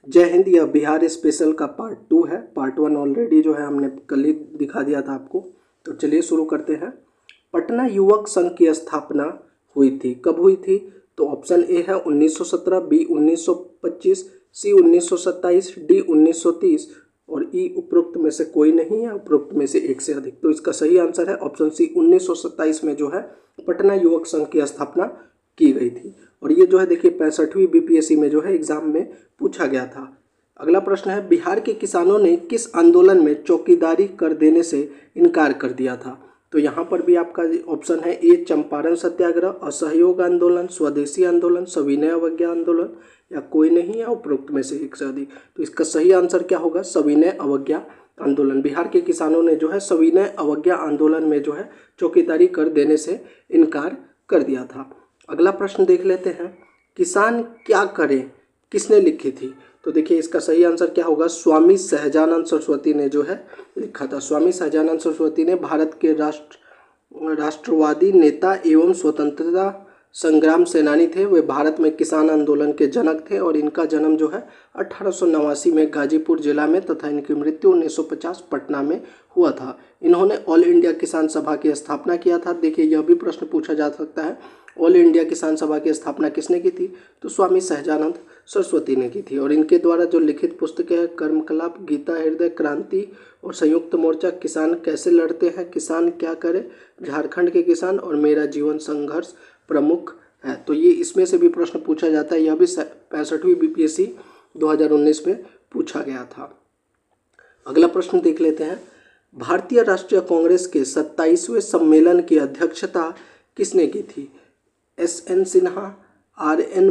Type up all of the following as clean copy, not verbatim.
जय हिंद, यह बिहार स्पेशल का पार्ट 2 है। पार्ट 1 ऑलरेडी जो है हमने कल ही दिखा दिया था आपको। तो चलिए शुरू करते हैं। पटना युवक संघ की स्थापना हुई थी, कब हुई थी? तो ऑप्शन ए है 1917, बी 1925, सी 1927, डी 1930 और ई उपरोक्त में से कोई नहीं है, उपरोक्त में से एक से अधिक। तो इसका सही आंसर है ऑप्शन सी 1927 में जो है पटना युवक संघ की स्थापना की गई थी। और ये जो है देखिए 65वीं बीपीएससी में जो है एग्जाम में पूछा गया था। अगला प्रश्न है, बिहार के किसानों ने किस आंदोलन में चौकीदारी कर देने से इनकार कर दिया था? तो यहाँ पर भी आपका ऑप्शन है ए चंपारण सत्याग्रह, असहयोग आंदोलन, स्वदेशी आंदोलन, सविनय अवज्ञा आंदोलन या कोई नहीं है, उपरोक्त में से एक से अधिक। तो इसका सही आंसर क्या होगा? सविनय अवज्ञा आंदोलन। बिहार के किसानों ने जो है सविनय अवज्ञा आंदोलन में जो है चौकीदारी कर देने से इनकार कर दिया था। अगला प्रश्न देख लेते हैं, किसान क्या करे किसने लिखी थी? तो देखिए इसका सही आंसर क्या होगा? स्वामी सहजानंद सरस्वती ने जो है लिखा था। स्वामी सहजानंद सरस्वती ने भारत के राष्ट्रवादी नेता एवं स्वतंत्रता संग्राम सेनानी थे। वे भारत में किसान आंदोलन के जनक थे और इनका जन्म जो है 1889 में गाजीपुर जिला में तथा इनकी मृत्यु 1950 पटना में हुआ था। इन्होंने ऑल इंडिया किसान सभा की स्थापना किया था। देखिए यह भी प्रश्न पूछा जा सकता है, ऑल इंडिया किसान सभा की स्थापना किसने की थी? तो स्वामी सहजानंद सरस्वती ने की थी। और इनके द्वारा जो लिखित पुस्तकें हैं, कर्मकलाप, गीता हृदय, क्रांति और संयुक्त मोर्चा, किसान कैसे लड़ते हैं, किसान क्या करे, झारखंड के किसान और मेरा जीवन संघर्ष प्रमुख है। तो ये इसमें से भी प्रश्न पूछा जाता है। यह भी 65वीं बीपीएससी 2019 में पूछा गया था। अगला प्रश्न देख लेते हैं, भारतीय राष्ट्रीय कांग्रेस के 27वें सम्मेलन की अध्यक्षता किसने की थी? एस.एन. सिन्हा, आर.एन.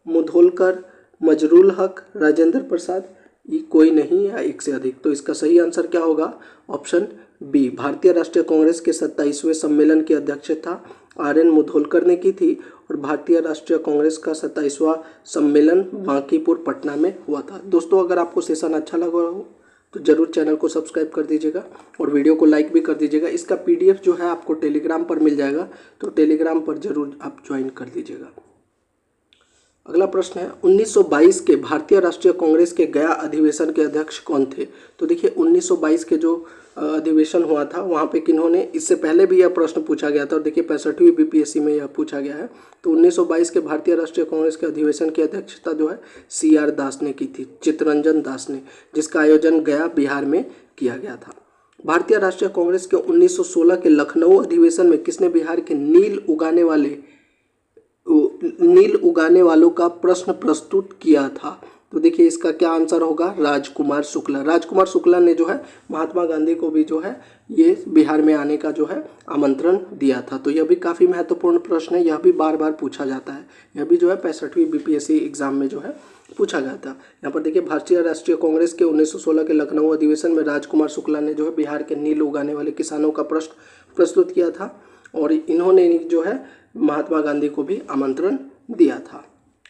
मुधोलकर, मजरूल हक, राजेंद्र प्रसाद, ये कोई नहीं या एक से अधिक। तो इसका सही आंसर क्या होगा? ऑप्शन बी, भारतीय राष्ट्रीय कांग्रेस के 27वें सम्मेलन की अध्यक्षता आर.एन. मुधोलकर ने की थी। और भारतीय राष्ट्रीय कांग्रेस का 27वां सम्मेलन बांकीपुर पटना में हुआ था। दोस्तों अगर आपको सेशन अच्छा लगा हो तो जरूर चैनल को सब्सक्राइब कर दीजिएगा और वीडियो को लाइक भी कर दीजिएगा। इसका पीडीएफ जो है आपको टेलीग्राम पर मिल जाएगा, तो टेलीग्राम पर जरूर आप ज्वाइन कर दीजिएगा। अगला प्रश्न है, 1922 के भारतीय राष्ट्रीय कांग्रेस के गया अधिवेशन के अध्यक्ष कौन थे? तो देखिए 1922 के जो अधिवेशन हुआ था वहाँ पे किन्होंने, इससे पहले भी यह प्रश्न पूछा गया था और देखिए 65वीं बीपीएससी में यह पूछा गया है। तो 1922 के भारतीय राष्ट्रीय कांग्रेस के अधिवेशन की अध्यक्षता जो है CR दास ने की थी, चित्तरंजन दास ने, जिसका आयोजन गया बिहार में किया गया था। भारतीय राष्ट्रीय कांग्रेस के 1916 के लखनऊ अधिवेशन में किसने बिहार के नील उगाने वालों का प्रश्न प्रस्तुत किया था? तो देखिए इसका क्या आंसर होगा? राजकुमार शुक्ला। राजकुमार शुक्ला ने जो है महात्मा गांधी को भी जो है ये बिहार में आने का जो है आमंत्रण दिया था। तो यह भी काफ़ी महत्वपूर्ण प्रश्न है, यह भी बार बार पूछा जाता है। यह भी जो है 65वीं बीपीएससी एग्जाम में जो है पूछा गया था। यहाँ पर देखिए भारतीय राष्ट्रीय कांग्रेस के 1916 के लखनऊ अधिवेशन में राजकुमार शुक्ला ने जो है बिहार के नील उगाने वाले किसानों का प्रश्न प्रस्तुत किया था और इन्होंने जो है महात्मा गांधी को भी आमंत्रण दिया था।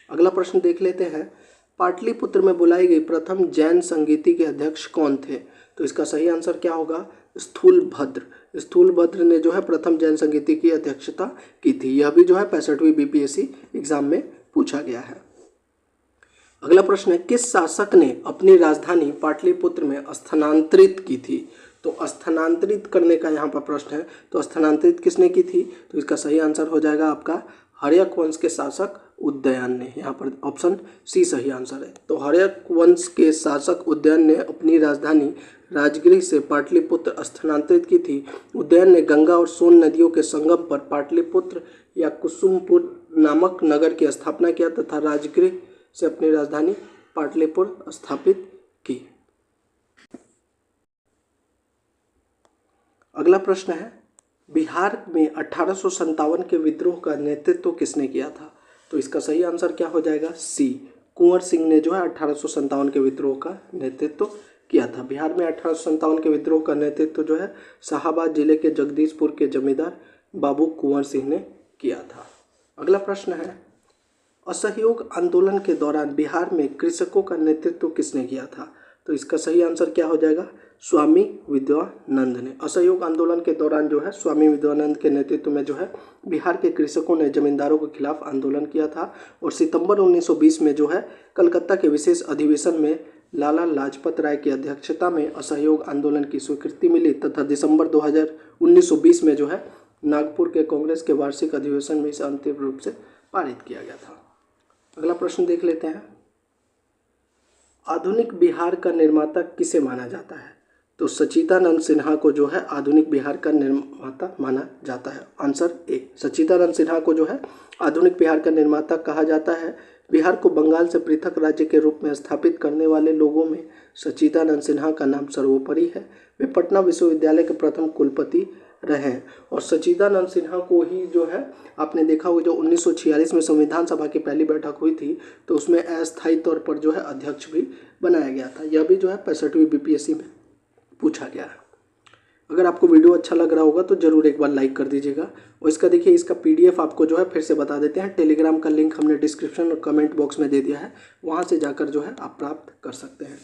अगला प्रश्न देख लेते हैं, पाटलिपुत्र में बुलाई गई प्रथम जैन संगीति के अध्यक्ष कौन थे? तो इसका सही आंसर क्या होगा? स्थूलभद्र। स्थूलभद्र ने जो है प्रथम जैन संगीति की अध्यक्षता की थी। यह भी जो है 65वीं बीपीएससी एग्जाम में पूछा गया है। अगला प्रश्न है, किस शासक ने अपनी राजधानी पाटलिपुत्र में स्थानांतरित की थी? तो स्थानांतरित करने का यहाँ पर प्रश्न है, तो स्थानांतरित किसने की थी? तो इसका सही आंसर हो जाएगा आपका हर्यक वंश के शासक उदयन ने। यहाँ पर ऑप्शन सी सही आंसर है। तो हर्यक वंश के शासक उदयन ने अपनी राजधानी राजगृह से पाटलिपुत्र स्थानांतरित की थी। उदयन ने गंगा और सोन नदियों के संगम पर पाटलिपुत्र या कुसुमपुर नामक नगर की स्थापना किया तथा राजगृह से अपनी राजधानी पाटलिपुत्र स्थापित की। अगला प्रश्न है, बिहार में 1857 के विद्रोह का नेतृत्व किसने किया था? तो इसका सही आंसर क्या हो जाएगा? सी, कुंवर सिंह ने जो है 1857 के विद्रोह का नेतृत्व किया था। बिहार में 1857 के विद्रोह का नेतृत्व जो है शाहाबाद जिले के जगदीशपुर के जमींदार बाबू कुंवर सिंह ने किया था। अगला प्रश्न है, असहयोग आंदोलन के दौरान बिहार में कृषकों का नेतृत्व किसने किया था? तो इसका सही आंसर क्या हो जाएगा, स्वामी विद्यानंद ने। असहयोग आंदोलन के दौरान जो है स्वामी विद्यानंद के नेतृत्व में जो है बिहार के कृषकों ने जमींदारों के खिलाफ आंदोलन किया था और सितंबर 1920 में जो है कलकत्ता के विशेष अधिवेशन में लाला लाजपत राय की अध्यक्षता में असहयोग आंदोलन की स्वीकृति मिली तथा दिसंबर 1920 में जो है नागपुर के कांग्रेस के वार्षिक अधिवेशन में इसे अंतिम रूप से पारित किया गया था। अगला प्रश्न देख लेते हैं, आधुनिक बिहार का निर्माता किसे माना जाता है? तो सच्चिदानंद सिन्हा को जो है आधुनिक बिहार का निर्माता माना जाता है। आंसर ए, सच्चिदानंद सिन्हा को जो है आधुनिक बिहार का निर्माता कहा जाता है। बिहार को बंगाल से पृथक राज्य के रूप में स्थापित करने वाले लोगों में सच्चिदानंद सिन्हा का नाम सर्वोपरि है। वे पटना विश्वविद्यालय के प्रथम कुलपति रहे और सच्चिदानंद सिन्हा को ही जो है आपने देखा होगा जो 1946 में संविधान सभा की पहली बैठक हुई थी तो उसमें अस्थायी तौर पर जो है अध्यक्ष भी बनाया गया था। यह भी जो है 65वीं बीपीएससी में पूछा गया है। अगर आपको वीडियो अच्छा लग रहा होगा तो ज़रूर एक बार लाइक कर दीजिएगा और इसका देखिए इसका पीडीएफ आपको जो है फिर से बता देते हैं, टेलीग्राम का लिंक हमने डिस्क्रिप्शन और कमेंट बॉक्स में दे दिया है, वहाँ से जाकर जो है आप प्राप्त कर सकते हैं।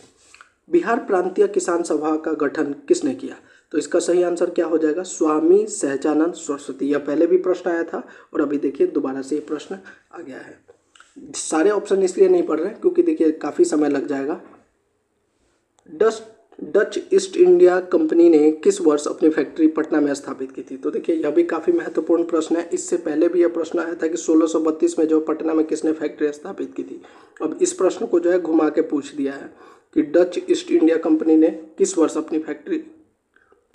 बिहार प्रांतीय किसान सभा का गठन किसने किया? तो इसका सही आंसर क्या हो जाएगा, स्वामी सहजानंद सरस्वती। यह पहले भी प्रश्न आया था और अभी देखिए दोबारा से ये प्रश्न आ गया है। सारे ऑप्शन इसलिए नहीं पढ़ रहे हैं क्योंकि देखिए काफ़ी समय लग जाएगा। डच ईस्ट इंडिया कंपनी ने किस वर्ष अपनी फैक्ट्री पटना में स्थापित की थी? तो देखिए यह भी काफ़ी महत्वपूर्ण प्रश्न है। इससे पहले भी यह प्रश्न आया था कि 1632 में जो पटना में किसने फैक्ट्री स्थापित की थी। अब इस प्रश्न को जो है घुमा के पूछ दिया है कि डच ईस्ट इंडिया कंपनी ने किस वर्ष अपनी फैक्ट्री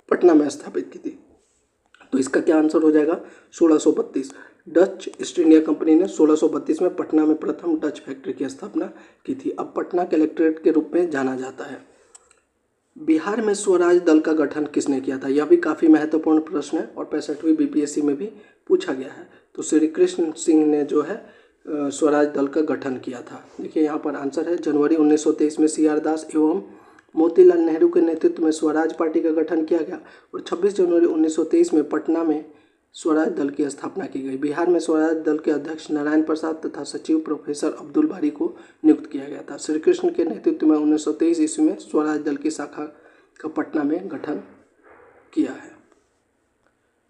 पटना में स्थापित की थी। तो इसका क्या आंसर हो जाएगा, 1632। डच ईस्ट इंडिया कंपनी ने 1632 में पटना में प्रथम डच फैक्ट्री की स्थापना की थी। अब पटना कलेक्ट्रेट के रूप में जाना जाता है। बिहार में स्वराज दल का गठन किसने किया था? यह भी काफ़ी महत्वपूर्ण प्रश्न है और 65वीं बीपीएससी में भी पूछा गया है। तो श्री कृष्ण सिंह ने जो है स्वराज दल का गठन किया था। देखिए यहाँ पर आंसर है, जनवरी 1923 में CR दास एवं मोतीलाल नेहरू के नेतृत्व में स्वराज पार्टी का गठन किया गया और 26 जनवरी 1923 में पटना में स्वराज दल की स्थापना की गई। बिहार में स्वराज दल के अध्यक्ष नारायण प्रसाद तथा सचिव प्रोफेसर अब्दुल बारी को नियुक्त किया गया था। श्री कृष्ण के नेतृत्व में 1923 ईस्वी में स्वराज दल की शाखा का पटना में गठन किया है।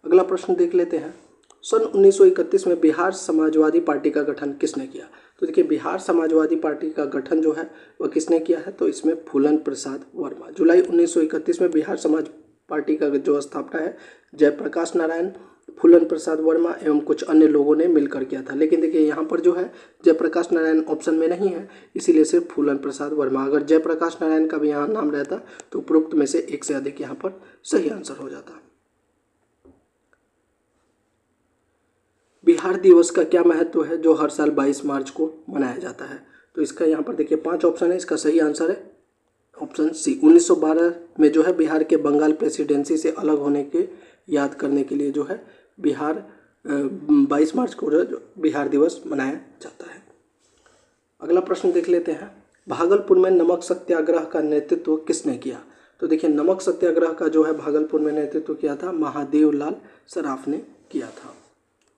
अगला प्रश्न देख लेते हैं, सन 1931 में बिहार समाजवादी पार्टी का गठन किसने किया? तो देखिए बिहार समाजवादी पार्टी का गठन जो है वह किसने किया है? तो इसमें फूलन प्रसाद वर्मा। जुलाई 1931 में बिहार समाज पार्टी का जो स्थापना है जयप्रकाश नारायण, फूलन प्रसाद वर्मा एवं कुछ अन्य लोगों ने मिलकर किया था। लेकिन देखिए यहाँ पर जो है जयप्रकाश नारायण ऑप्शन में नहीं है, इसीलिए सिर्फ फूलन प्रसाद वर्मा। अगर जयप्रकाश नारायण का भी यहाँ नाम रहता तो उपरोक्त में से एक से अधिक यहाँ पर सही आंसर हो जाता। बिहार दिवस का क्या महत्व है जो हर साल 22 मार्च को मनाया जाता है? तो इसका यहाँ पर देखिए 5 ऑप्शन है, इसका सही आंसर है ऑप्शन सी। 1912 में जो है बिहार के बंगाल प्रेसिडेंसी से अलग होने के याद करने के लिए जो है बिहार 22 मार्च को जो बिहार दिवस मनाया जाता है। अगला प्रश्न देख लेते हैं, भागलपुर में नमक सत्याग्रह का नेतृत्व किसने किया? तो देखिए नमक सत्याग्रह का जो है भागलपुर में नेतृत्व किया था महादेव लाल सराफ ने किया था।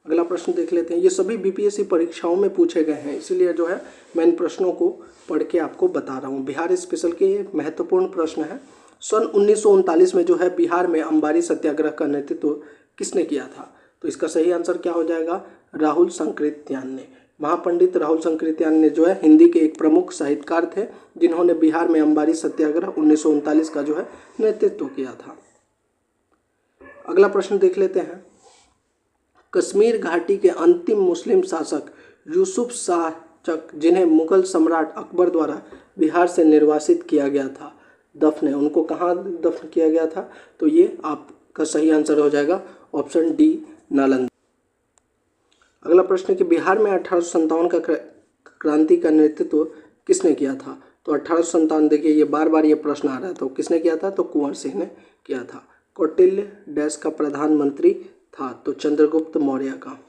अगला प्रश्न देख लेते हैं, ये सभी बीपीएससी परीक्षाओं में पूछे गए हैं, इसीलिए जो है मैं इन प्रश्नों को पढ़ के आपको बता रहा हूँ। बिहार स्पेशल के ये महत्वपूर्ण प्रश्न है। सन 1939 में जो है बिहार में अंबारी सत्याग्रह का नेतृत्व किसने किया था? तो इसका सही आंसर क्या हो जाएगा, राहुल संकृत्यान ने। महापंडित राहुल संकृत्यान ने जो है हिंदी के एक प्रमुख साहित्यकार थे जिन्होंने बिहार में अंबारी सत्याग्रह 1939 का जो है नेतृत्व किया था। अगला प्रश्न देख लेते हैं, कश्मीर घाटी के अंतिम मुस्लिम शासक यूसुफ शाह चक, जिन्हें मुगल सम्राट अकबर द्वारा बिहार से निर्वासित किया गया था, दफन है, उनको कहाँ दफन किया गया था? तो ये आपका सही आंसर हो जाएगा ऑप्शन डी, नालंदा। अगला प्रश्न है कि बिहार में 1857 का क्रांति का नेतृत्व किसने किया था? तो 1857 देखिए ये बार बार ये प्रश्न आ रहा है, तो किसने किया था? तो कुंवर सिंह ने किया था। कौटिल्य डैश का प्रधानमंत्री था? तो चंद्रगुप्त मौर्य का।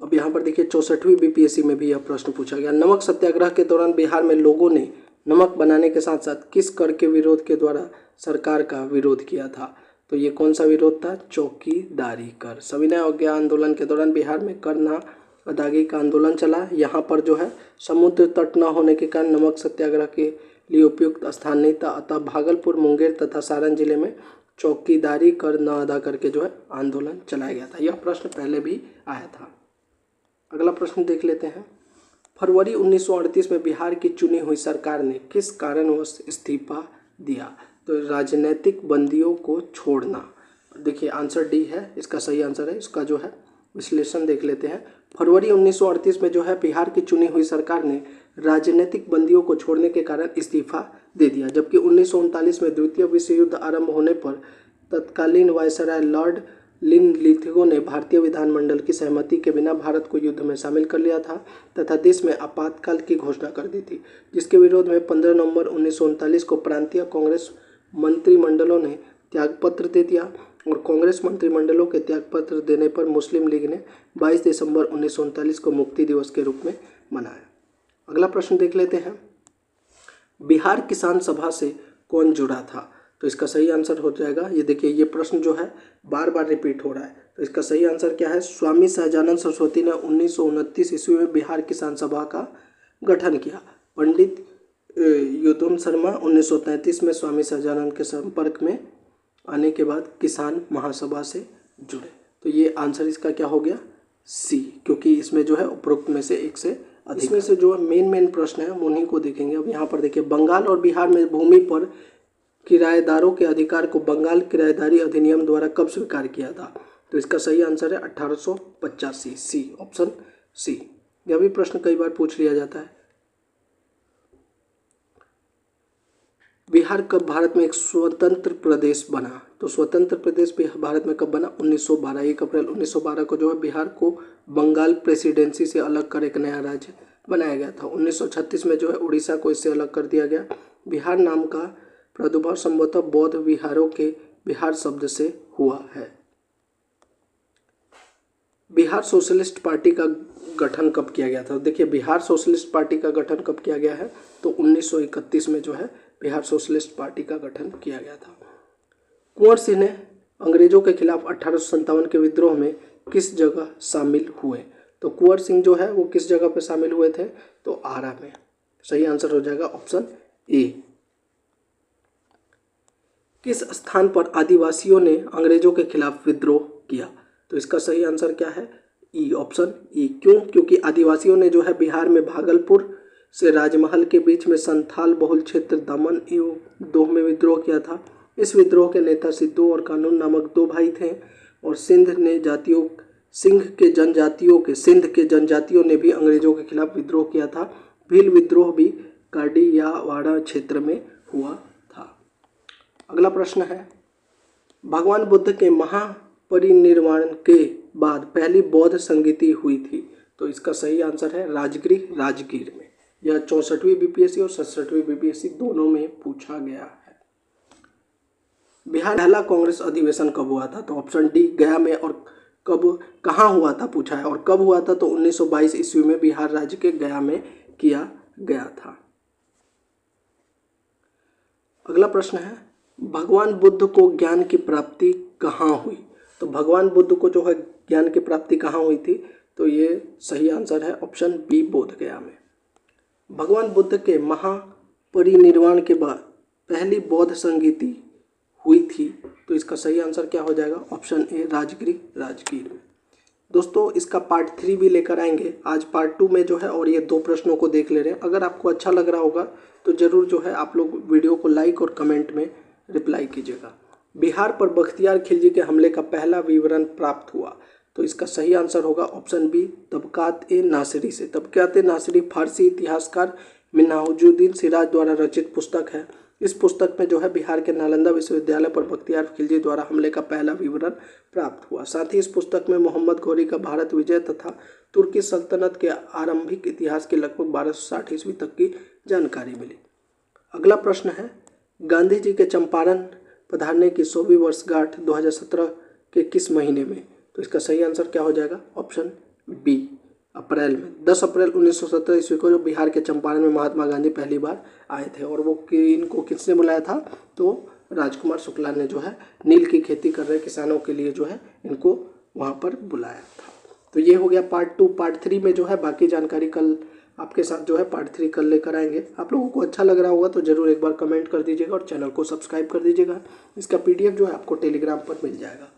अब यहाँ पर देखिए 64वीं बीपीएससी में भी यह प्रश्न पूछा गया, नमक सत्याग्रह के दौरान बिहार में लोगों ने नमक बनाने के साथ साथ किस कर के विरोध के द्वारा सरकार का विरोध किया था? तो ये कौन सा विरोध था? चौकीदारी कर। सविनय अवज्ञा आंदोलन के दौरान बिहार में कर न अदागी का आंदोलन चला। यहाँ पर जो है समुद्र तट न होने के कारण नमक सत्याग्रह के लिए उपयुक्त स्थान नहीं था, अतः भागलपुर, मुंगेर तथा सारण जिले में चौकीदारी कर न अदा करके जो है आंदोलन चलाया गया था। यह प्रश्न पहले भी आया था। अगला प्रश्न देख लेते हैं। फरवरी 1938 में बिहार की चुनी हुई सरकार ने किस कारणवश इस्तीफा दिया? तो राजनीतिक बंदियों को छोड़ना। देखिए आंसर डी है, इसका सही आंसर है। इसका जो है विश्लेषण देख लेते हैं। फरवरी 1938 में जो है बिहार की चुनी हुई सरकार ने राजनीतिक बंदियों को छोड़ने के कारण इस्तीफा दे दिया, जबकि 1939 में द्वितीय विश्व युद्ध आरंभ होने पर तत्कालीन वायसराय लॉर्ड लिनलिथगो ने भारतीय विधानमंडल की सहमति के बिना भारत को युद्ध में शामिल कर लिया था तथा देश में आपातकाल की घोषणा कर दी थी, जिसके विरोध में 15 नवंबर 1939 को प्रांतीय कांग्रेस मंत्रिमंडलों ने त्यागपत्र दे दिया और कांग्रेस मंत्रिमंडलों के त्यागपत्र देने पर मुस्लिम लीग ने 22 दिसंबर 1939 को मुक्ति दिवस के रूप में मनाया। अगला प्रश्न देख लेते हैं। बिहार किसान सभा से कौन जुड़ा था? तो इसका सही आंसर हो जाएगा, ये देखिए ये प्रश्न जो है बार बार रिपीट हो रहा है, तो इसका सही आंसर क्या है? स्वामी सहजानंद सरस्वती ने 1929 ईस्वी में बिहार किसान सभा का गठन किया। पंडित युद्धम शर्मा 1933 में स्वामी सहजानंद के संपर्क में आने के बाद किसान महासभा से जुड़े। तो ये आंसर इसका क्या हो गया? सी, क्योंकि इसमें जो है उपरोक्त में से एक से अधिक। इसमें से जो है मेन प्रश्न है उन्हीं को देखेंगे। अब यहाँ पर देखिए, बंगाल और बिहार में भूमि पर किराएदारों के अधिकार को बंगाल किराएदारी अधिनियम द्वारा कब स्वीकार किया था? तो इसका सही आंसर है 1885, सी, ऑप्शन सी। यह भी प्रश्न कई बार पूछ लिया जाता है। बिहार कब भारत में एक स्वतंत्र प्रदेश बना? तो स्वतंत्र प्रदेश भारत में कब बना? 1912, 1 अप्रैल 1912 को जो है बिहार को बंगाल प्रेसिडेंसी से अलग कर एक नया राज्य बनाया गया था। 1936 में जो है उड़ीसा को इससे अलग कर दिया गया। बिहार नाम का प्रादुर्भाव संभवतः बौद्ध विहारों के बिहार शब्द से हुआ है। बिहार सोशलिस्ट पार्टी का गठन कब किया गया था? देखिए बिहार सोशलिस्ट पार्टी का गठन कब किया गया है? तो 1931 में जो है बिहार सोशलिस्ट पार्टी का गठन किया गया था। कुंवर सिंह ने अंग्रेजों के खिलाफ 1857 के विद्रोह में किस जगह शामिल हुए? तो कुंवर सिंह जो है वो किस जगह पर शामिल हुए थे? तो आरा में। सही आंसर हो जाएगा ऑप्शन ए। किस स्थान पर आदिवासियों ने अंग्रेजों के खिलाफ विद्रोह किया? तो इसका सही आंसर क्या है? ई, ऑप्शन ई। क्यों? क्योंकि आदिवासियों ने जो है बिहार में भागलपुर से राजमहल के बीच में संथाल बहुल क्षेत्र दमन एवं दोह में विद्रोह किया था। इस विद्रोह के नेता सिद्धू और कानून नामक 2 भाई थे और सिंध के जनजातियों ने भी अंग्रेजों के खिलाफ विद्रोह किया था। भील विद्रोह भी काडियावाड़ा क्षेत्र में हुआ था। अगला प्रश्न है, भगवान बुद्ध के महापरिनिर्वाण के बाद पहली बौद्ध संगीति हुई थी? तो इसका सही आंसर है राजगीर में। यह 64वीं बीपीएससी और 67वीं बीपीएससी दोनों में पूछा गया है। बिहार पहला कांग्रेस अधिवेशन कब हुआ था? तो ऑप्शन डी, गया में। और कब, कहाँ हुआ था पूछा है, और कब हुआ था? तो 1922 ईस्वी में बिहार राज्य के गया में किया गया था। अगला प्रश्न है, भगवान बुद्ध को ज्ञान की प्राप्ति कहाँ हुई? तो भगवान बुद्ध को जो है ज्ञान की प्राप्ति कहाँ हुई थी? तो ये सही आंसर है ऑप्शन बी, बोधगया में। भगवान बुद्ध के महापरिनिर्वाण के बाद पहली बौद्ध संगीति हुई थी, तो इसका सही आंसर क्या हो जाएगा? ऑप्शन ए, राजगीर में। दोस्तों इसका पार्ट 3 भी लेकर आएंगे। आज पार्ट 2 में जो है और ये 2 प्रश्नों को देख ले रहे हैं। अगर आपको अच्छा लग रहा होगा तो ज़रूर जो है आप लोग वीडियो को लाइक और कमेंट में रिप्लाई कीजिएगा। बिहार पर बख्तियार खिलजी के हमले का पहला विवरण प्राप्त हुआ, तो इसका सही आंसर होगा ऑप्शन बी, तबकात-ए-नासिरी से। तबकात-ए-नासिरी फारसी इतिहासकार मिन्हाजुद्दीन सिराज द्वारा रचित पुस्तक है। इस पुस्तक में जो है बिहार के नालंदा विश्वविद्यालय पर बख्तियार खिलजी द्वारा हमले का पहला विवरण प्राप्त हुआ। साथ ही इस पुस्तक में मोहम्मद घोरी का भारत विजय तथा तुर्की सल्तनत के आरंभिक इतिहास के लगभग 1260 ईस्वी तक की जानकारी मिली। अगला प्रश्न है, गांधी जी के चंपारण पधारने की 100वीं वर्षगांठ 2017 के किस महीने में? तो इसका सही आंसर क्या हो जाएगा? ऑप्शन बी, अप्रैल में। 10 अप्रैल 1917 ईस्वी को जो बिहार के चंपारण में महात्मा गांधी पहली बार आए थे, और वो इनको किसने बुलाया था? तो राजकुमार शुक्ला ने जो है नील की खेती कर रहे किसानों के लिए जो है इनको वहाँ पर बुलाया था। तो ये हो गया पार्ट 2। पार्ट 3 में जो है बाकी जानकारी कल आपके साथ जो है पार्ट 3 कल लेकर आएंगे। आप लोगों को अच्छा लग रहा होगा तो ज़रूर एक बार कमेंट कर दीजिएगा और चैनल को सब्सक्राइब कर दीजिएगा। इसका PDF जो है आपको टेलीग्राम पर मिल जाएगा।